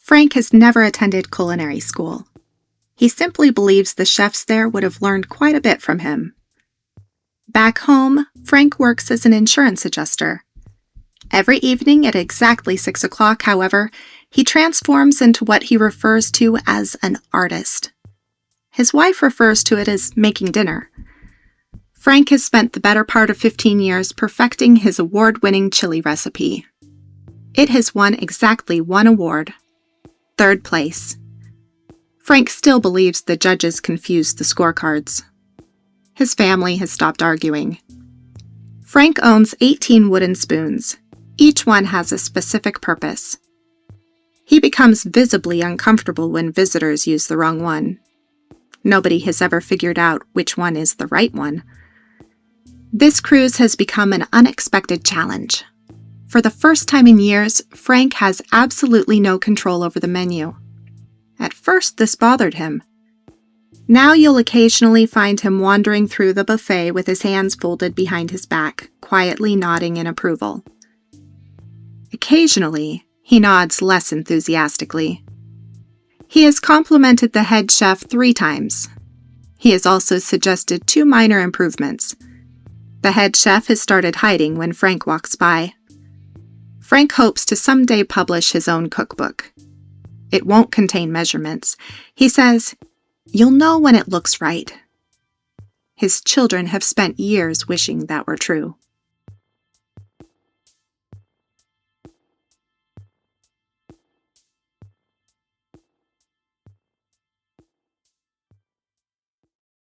Frank has never attended culinary school. He simply believes the chefs there would have learned quite a bit from him. Back home, Frank works as an insurance adjuster. Every evening at exactly 6 o'clock, however, he transforms into what he refers to as an artist. His wife refers to it as making dinner. Frank has spent the better part of 15 years perfecting his award-winning chili recipe. It has won exactly one award: third place. Frank still believes the judges confused the scorecards. His family has stopped arguing. Frank owns 18 wooden spoons. Each one has a specific purpose. He becomes visibly uncomfortable when visitors use the wrong one. Nobody has ever figured out which one is the right one. This cruise has become an unexpected challenge. For the first time in years, Frank has absolutely no control over the menu. At first, this bothered him. Now you'll occasionally find him wandering through the buffet with his hands folded behind his back, quietly nodding in approval. Occasionally, he nods less enthusiastically. He has complimented the head chef 3 times. He has also suggested 2 minor improvements. The head chef has started hiding when Frank walks by. Frank hopes to someday publish his own cookbook. It won't contain measurements. He says, "You'll know when it looks right." His children have spent years wishing that were true.